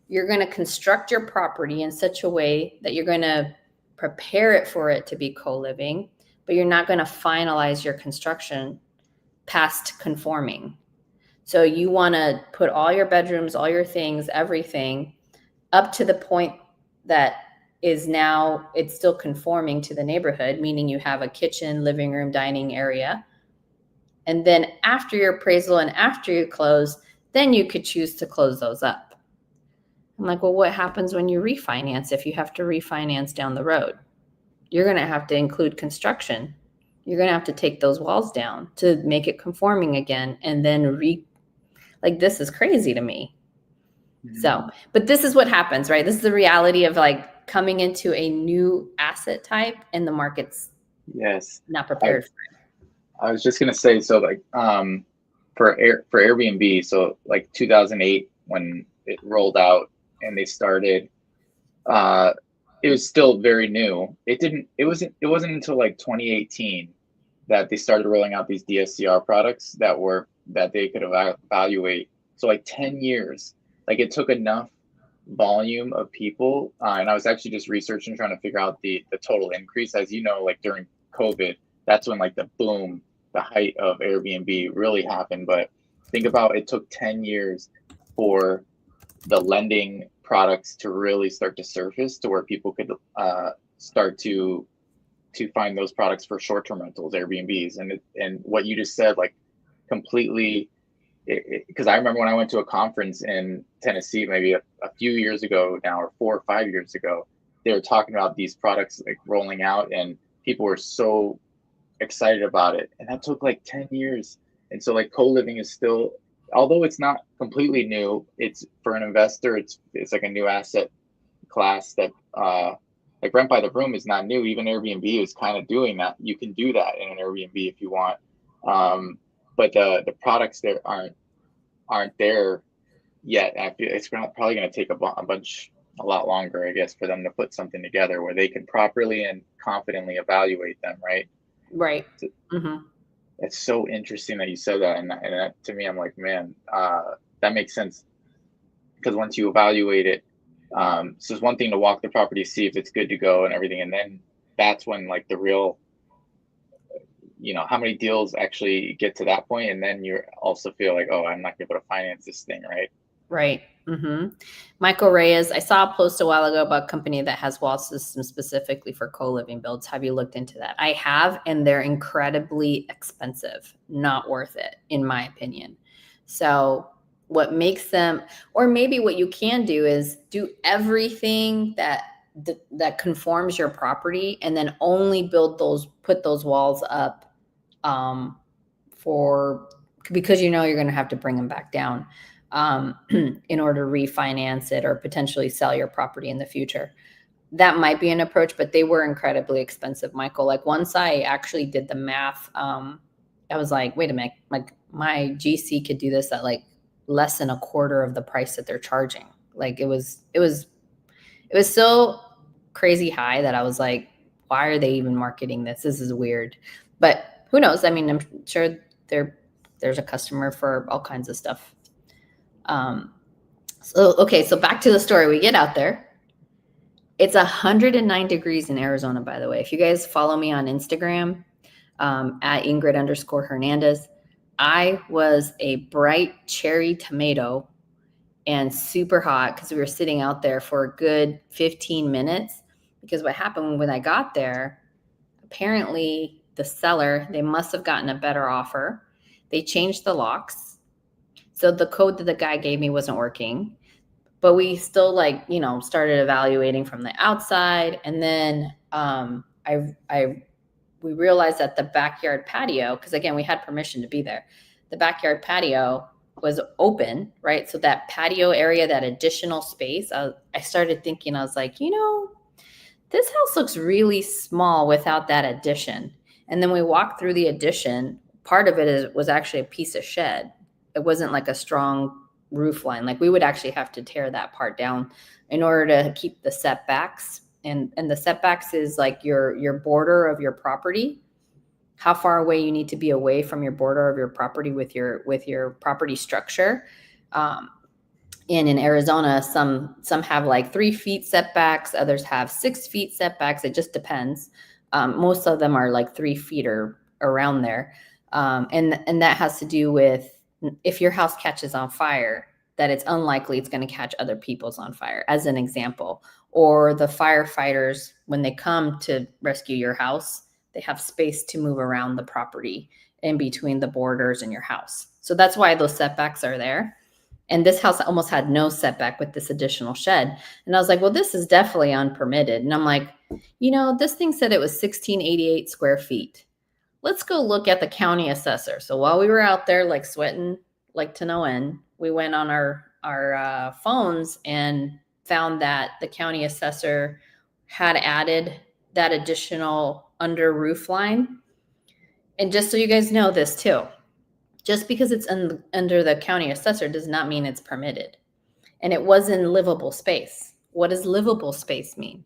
You're going to construct your property in such a way that you're going to prepare it for it to be co-living, but you're not going to finalize your construction past conforming. So you want to put all your bedrooms, all your things, everything up to the point that is now it's still conforming to the neighborhood, meaning you have a kitchen, living room, dining area. And then after your appraisal and after you close, then you could choose to close those up. I'm like, well, what happens when you refinance? If you have to refinance down the road, you're going to have to include construction. You're going to have to take those walls down to make it conforming again. And then like, this is crazy to me. Mm-hmm. So, but this is what happens, right? This is the reality of like coming into a new asset type, and the market's not prepared for it. I was just going to say, so like, for Airbnb, so like 2008, when it rolled out and they started, it was still very new. It wasn't until like 2018 that they started rolling out these DSCR products that they could evaluate. So like 10 years, like it took enough volume of people. And I was actually just researching, trying to figure out the total increase. As you know, like during COVID, that's when like the boom, the height of Airbnb really happened. But think about, it took 10 years for the lending products to really start to surface, to where people could start to to find those products for short-term rentals, Airbnbs, and what you just said, like completely. Because I remember when I went to a conference in Tennessee, maybe a few years ago now, or 4 or 5 years ago, they were talking about these products like rolling out, and people were so excited about it. And that took like 10 years. And so like co-living is still, although it's not completely new, it's for an investor, it's like a new asset class that like rent by the room is not new. Even Airbnb is kind of doing that. You can do that in an Airbnb if you want. But the products there aren't there yet. I feel it's probably going to take a lot longer, I guess, for them to put something together where they can properly and confidently evaluate them, right? Right. So, it's so interesting that you said that, and that, to me, I'm like, man, that makes sense, because once you evaluate it, so it's one thing to walk the property, see if it's good to go and everything, and then that's when like the real, how many deals actually get to that point, and then you also feel like, oh, I'm not able to finance this thing, right? Right. Michael Reyes, I saw a post a while ago about a company that has wall systems specifically for co-living builds. Have you looked into that? I have, and they're incredibly expensive, not worth it, in my opinion. So what makes them, or maybe what you can do is do everything that conforms your property, and then only put those walls up because you're going to have to bring them back down in order to refinance it or potentially sell your property in the future. That might be an approach, but they were incredibly expensive, Michael. Like once I actually did the math, I was like, wait a minute, like my GC could do this at like less than a quarter of the price that they're charging. Like it was so crazy high that I was like, why are they even marketing this? This is weird. But who knows? I mean, I'm sure there's a customer for all kinds of stuff. So back to the story. We get out there. It's 109 degrees in Arizona, by the way. If you guys follow me on Instagram, at Ingryd_Hernandez, I was a bright cherry tomato and super hot because we were sitting out there for a good 15 minutes. Because what happened when I got there, apparently the seller, they must have gotten a better offer. They changed the locks. So the code that the guy gave me wasn't working, but we still started evaluating from the outside. And then we realized that the backyard patio, because again, we had permission to be there. The backyard patio was open, right? So that patio area, that additional space, I started thinking, I was like, this house looks really small without that addition. And then we walked through the addition. Part of it was actually a piece of shed. It wasn't like a strong roof line. Like we would actually have to tear that part down in order to keep the setbacks. And the setbacks is like your border of your property, how far away you need to be away from your border of your property with your property structure. And in Arizona, some have like 3 feet setbacks, others have 6 feet setbacks. It just depends. Most of them are like 3 feet or around there. And that has to do with if your house catches on fire, that it's unlikely it's going to catch other people's on fire, as an example. Or the firefighters, when they come to rescue your house, they have space to move around the property in between the borders and your house. So that's why those setbacks are there. And this house almost had no setback with this additional shed. And I was like, well, this is definitely unpermitted. And I'm like, this thing said it was 1,688 square feet. Let's go look at the county assessor. So while we were out there like sweating like to no end, we went on our phones and found that the county assessor had added that additional under roof line. And just so you guys know this too, just because it's under the county assessor does not mean it's permitted. And it was in livable space. What does livable space mean?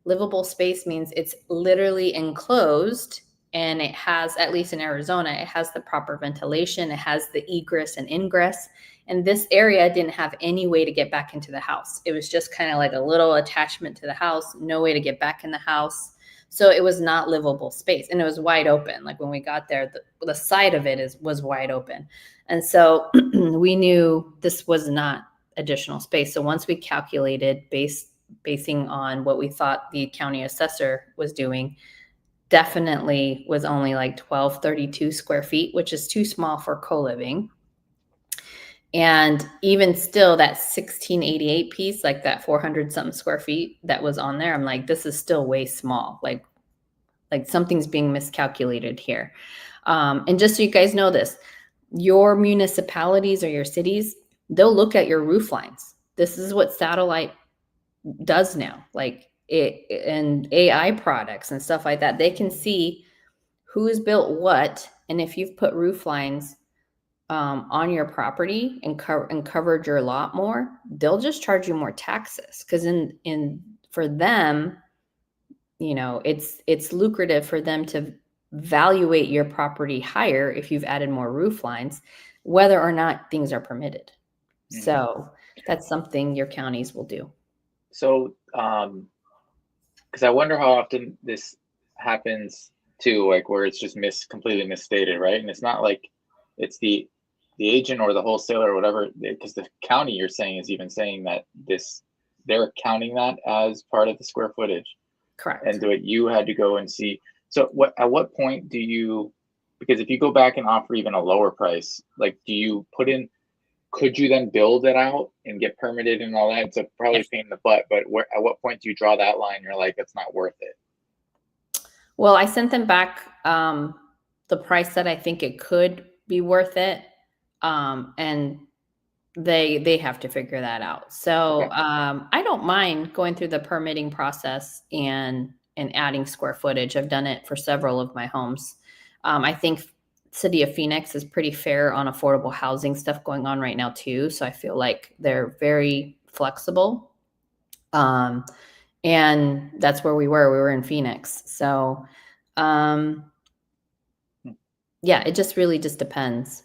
Livable space means it's literally enclosed, and it has, at least in Arizona, it has the proper ventilation. It has the egress and ingress. And this area didn't have any way to get back into the house. It was just kind of like a little attachment to the house, no way to get back in the house. So it was not livable space, and it was wide open. Like when we got there, the side of it was wide open. And so we knew this was not additional space. So once we calculated basing on what we thought the county assessor was doing, definitely was only like 1232 square feet, which is too small for co-living. And even still, that 1688 piece, like that 400 something square feet that was on there, I'm like, this is still way small. Like something's being miscalculated here. And just so you guys know this, your municipalities or your cities, they'll look at your roof lines. This is what satellite does now. Like it, and AI products and stuff like that, they can see who's built what. And if you've put roof lines on your property and covered your lot more, they'll just charge you more taxes. Because in for them, you know, it's lucrative for them to valuate your property higher if you've added more roof lines, whether or not things are permitted. So that's something your counties will do. So, because I wonder how often this happens too, like where it's just completely misstated, right? And it's not like it's the agent or the wholesaler or whatever, because the county you're saying is even saying that they're counting that as part of the square footage. Correct. And you had to go and see. So at what point do you, because if you go back and offer even a lower price, like do you put in, could you then build it out and get permitted and all that? It's probably a pain in the butt, but at what point do you draw that line? You're like, it's not worth it. Well, I sent them back the price that I think it could be worth it. And they have to figure that out. So Okay. I don't mind going through the permitting process and adding square footage. I've done it for several of my homes. I think City of Phoenix is pretty fair on affordable housing stuff going on right now too. So I feel like they're very flexible. And that's where we were in Phoenix. So yeah, it just really just depends.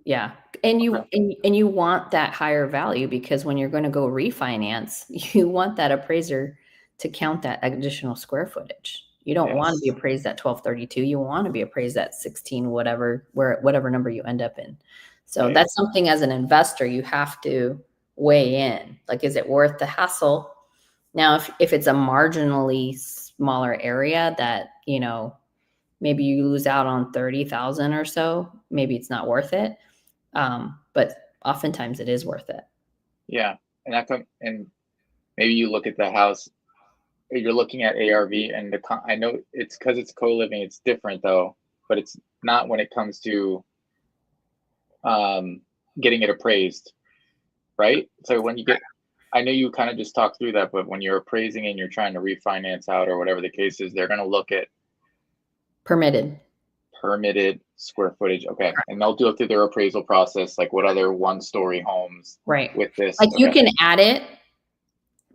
Yeah. And you want that higher value, because when you're going to go refinance, you want that appraiser to count that additional square footage. You don't want to be appraised at 1232. You want to be appraised at 16, whatever number you end up in. So that's something as an investor you have to weigh in. Like, is it worth the hassle? Now, if it's a marginally smaller area that, you know, maybe you lose out on 30,000 or so, maybe it's not worth it. But oftentimes it is worth it. Yeah. And maybe you look at the house, you're looking at ARV, and I know it's because it's co-living, it's different though, but it's not when it comes to getting it appraised, right? So when you get, I know you kind of just talked through that, but when you're appraising and you're trying to refinance out or whatever the case is, they're going to look at permitted square footage. Okay. And they'll do it through their appraisal process, like what other one-story homes with this. Like you can add it,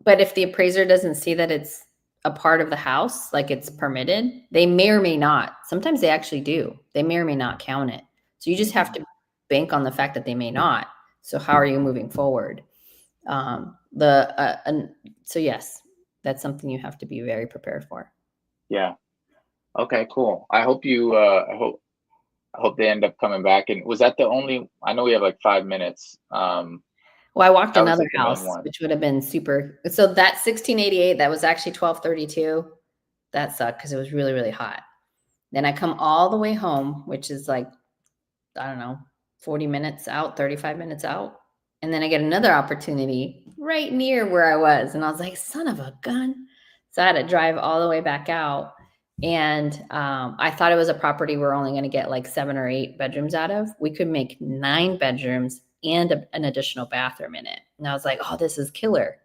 but if the appraiser doesn't see that it's a part of the house, like it's permitted, they may or may not. Sometimes they actually do. They may or may not count it. So you just have to bank on the fact that they may not. So how are you moving forward? So yes, that's something you have to be very prepared for. Yeah. Okay, cool. I hope I hope they end up coming back. And was that the only, I know we have like 5 minutes. Well, I walked another house, which would have been super. So that 1688, that was actually 1232. That sucked because it was really, really hot. Then I come all the way home, which is like, I don't know, 40 minutes out, 35 minutes out. And then I get another opportunity right near where I was. And I was like, son of a gun. So I had to drive all the way back out. And I thought it was a property we're only going to get like 7 or 8 bedrooms out of. We could make 9 bedrooms and an additional bathroom in it. And I was like, oh, this is killer.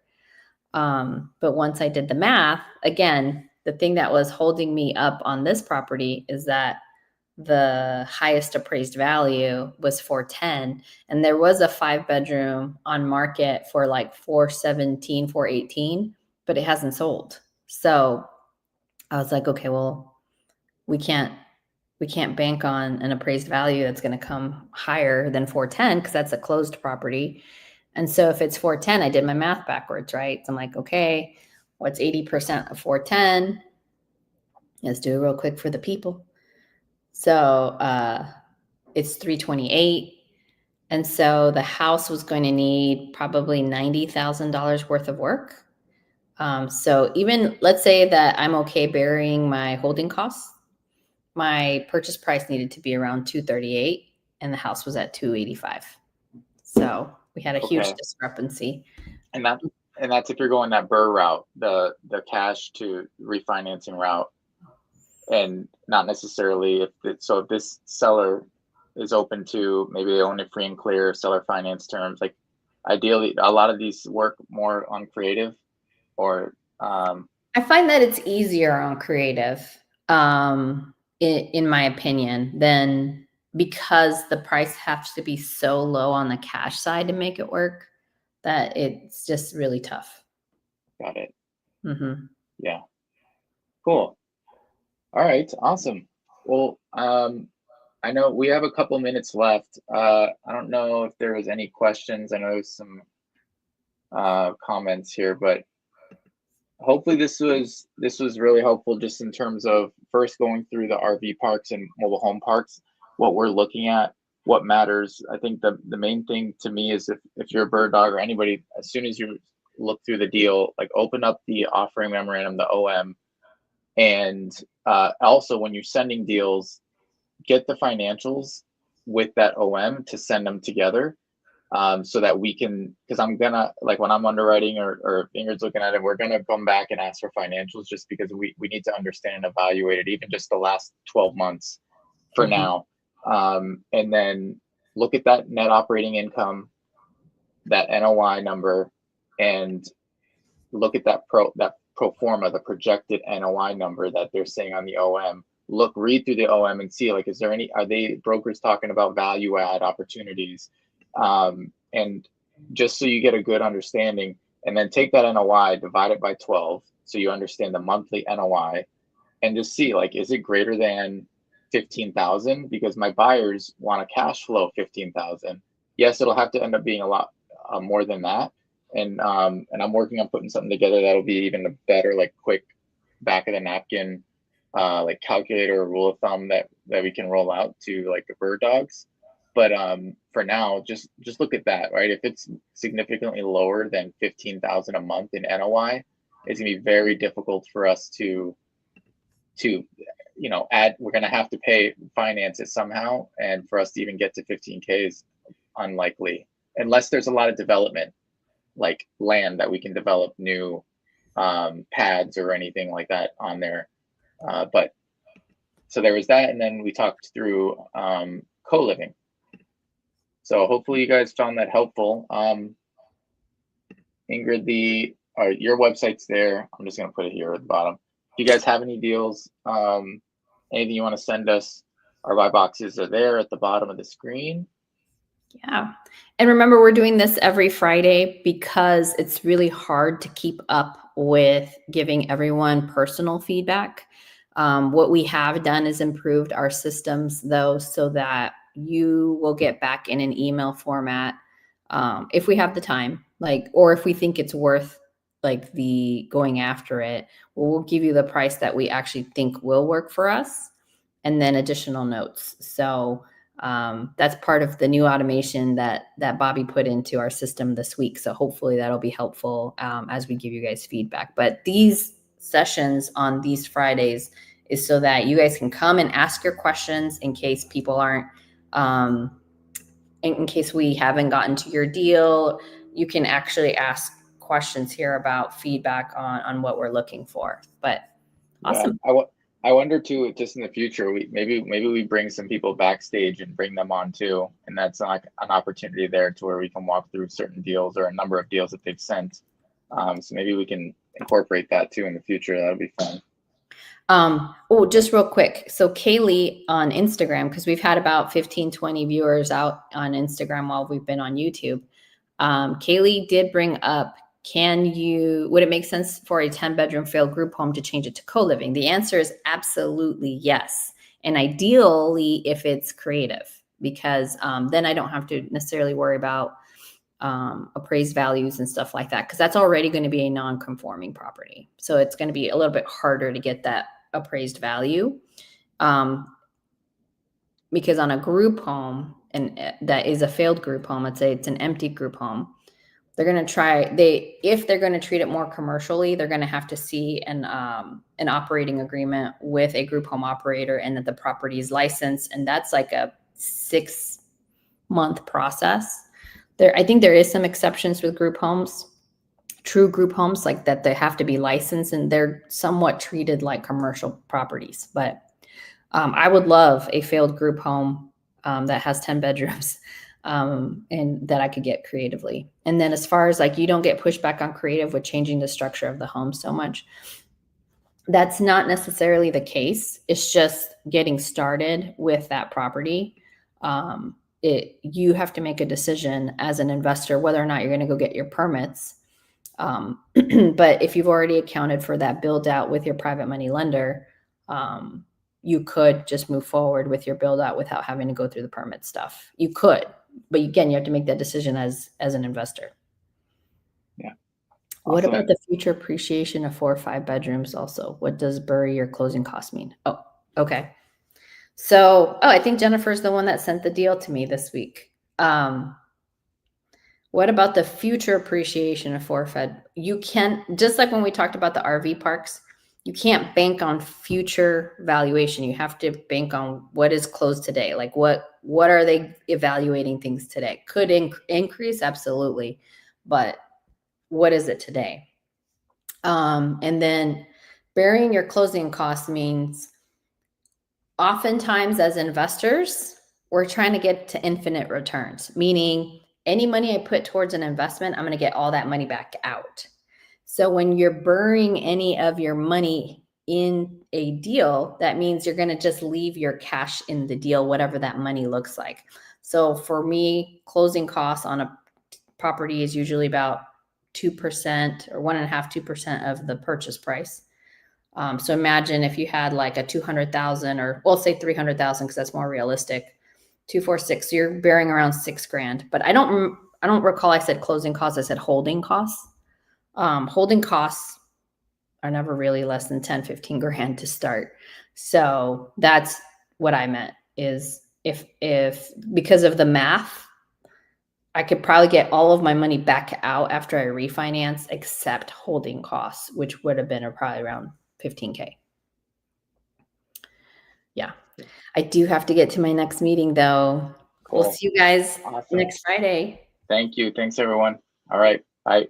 But once I did the math, again, the thing that was holding me up on this property is that the highest appraised value was 410. And there was a 5-bedroom on market for like 417, 418, but it hasn't sold. So I was like, okay, well, we can't bank on an appraised value that's going to come higher than 410 because that's a closed property. And so if it's 410, I did my math backwards, right? So I'm like, okay, what's 80% of 410? Let's do it real quick for the people. So it's 328. And so the house was going to need probably $90,000 worth of work. So even let's say that I'm okay burying my holding costs, my purchase price needed to be around 238 and the house was at 285. So we had a huge discrepancy. And that's if you're going that BRRRR route, the cash to refinancing route, and not necessarily if this seller is open to, maybe they own it free and clear seller finance terms. Like ideally, a lot of these work more on creative, or I find that it's easier on creative, in my opinion, than, because the price has to be so low on the cash side to make it work that it's just really tough. Got it. Mm-hmm. Yeah. Cool. All right. Awesome. Well, I know we have a couple minutes left. I don't know if there was any questions. I know there's some comments here, but hopefully this was really helpful, just in terms of first going through the RV parks and mobile home parks, what we're looking at, what matters. I think the main thing to me is if you're a bird dog or anybody, as soon as you look through the deal, like open up the offering memorandum, the OM, and also when you're sending deals, get the financials with that OM to send them together, so that we can, because I'm gonna, like when I'm underwriting or Ingryd's looking at it, we're gonna come back and ask for financials, just because we need to understand and evaluate it, even just the last 12 months for now. And then look at that net operating income, that NOI number, and look at that pro forma, the projected NOI number that they're saying on the OM. Read through the OM and see, like, are they brokers talking about value add opportunities? And just so you get a good understanding, and then take that NOI, divide it by 12, so you understand the monthly NOI, and just see, like, is it greater than 15,000? Because my buyers want a cash flow 15,000. Yes, it'll have to end up being a lot more than that. And I'm working on putting something together that'll be even a better, like, quick back of the napkin, like calculator or rule of thumb that we can roll out to, like, the bird dogs. But for now, just look at that, right? If it's significantly lower than 15,000 a month in NOI, it's gonna be very difficult for us to add. We're gonna have to finance it somehow, and for us to even get to 15K is unlikely, unless there's a lot of development, like land that we can develop new pads or anything like that on there. But so there was that, and then we talked through co-living. So hopefully you guys found that helpful. Ingryd, your website's there. I'm just gonna put it here at the bottom. If you guys have any deals, anything you want to send us, our buy boxes are there at the bottom of the screen. Yeah. And remember, we're doing this every Friday because it's really hard to keep up with giving everyone personal feedback. What we have done is improved our systems, though, so that you will get back in an email format, if we have the time, or if we think it's worth the going after it. We'll give you the price that we actually think will work for us, and then additional notes. So that's part of the new automation that Bobby put into our system this week. So hopefully that'll be helpful as we give you guys feedback. But these sessions on these Fridays is so that you guys can come and ask your questions in case people aren't, in case we haven't gotten to your deal. You can actually ask questions here about feedback on what we're looking for. But awesome. Yeah, I wonder too, just in the future, maybe we bring some people backstage and bring them on too, and that's like an opportunity there to where we can walk through certain deals or a number of deals that they've sent. So maybe we can incorporate that too in the future. That'll be fun. Just real quick. So Kaylee on Instagram, because we've had about 15, 20 viewers out on Instagram while we've been on YouTube. Kaylee did bring up, would it make sense for a 10-bedroom failed group home to change it to co-living? The answer is absolutely yes. And ideally, if it's creative, because then I don't have to necessarily worry about appraised values and stuff like that, because that's already going to be a non-conforming property. So it's going to be a little bit harder to get that appraised value. Because on a group home, and that is a failed group home, let's say it's an empty group home, they're going to try, if they're going to treat it more commercially, they're going to have to see an operating agreement with a group home operator and that the property is licensed. And that's like a 6-month process. I think there is some exceptions with group homes, true group homes, like that they have to be licensed and they're somewhat treated like commercial properties. But I would love a failed group home that has 10 bedrooms. And that I could get creatively. And then as far as like, you don't get pushback on creative with changing the structure of the home so much. That's not necessarily the case. It's just getting started with that property. You have to make a decision as an investor, whether or not you're going to go get your permits. But if you've already accounted for that build out with your private money lender, you could just move forward with your build out without having to go through the permit stuff. You could. But again, you have to make that decision as an investor. Yeah. Awesome. What about the future appreciation of 4 or 5 bedrooms also? What does bury your closing cost mean? Oh, okay. So, I think Jennifer's the one that sent the deal to me this week. What about the future appreciation of 4 or 5? You can, just like when we talked about the RV parks, you can't bank on future valuation. You have to bank on what is closed today. Like what are they evaluating things today? Could increase, absolutely. But what is it today? And then burying your closing costs means oftentimes as investors, we're trying to get to infinite returns, meaning any money I put towards an investment, I'm going to get all that money back out. So when you're burying any of your money in a deal, that means you're going to just leave your cash in the deal, whatever that money looks like. So for me, closing costs on a property is usually about 2% or 1.5%, 2% of the purchase price. So imagine if you had like a 200,000 or we'll say 300,000 because that's more realistic. 2, 4, 6. So you're bearing around $6,000. But I don't recall I said closing costs. I said holding costs. Holding costs are never really less than 10, 15 grand to start. So that's what I meant is if because of the math, I could probably get all of my money back out after I refinance, except holding costs, which would have been probably around 15K. Yeah. I do have to get to my next meeting though. Cool. We'll see you guys next Friday. Thank you. Thanks everyone. All right. Bye.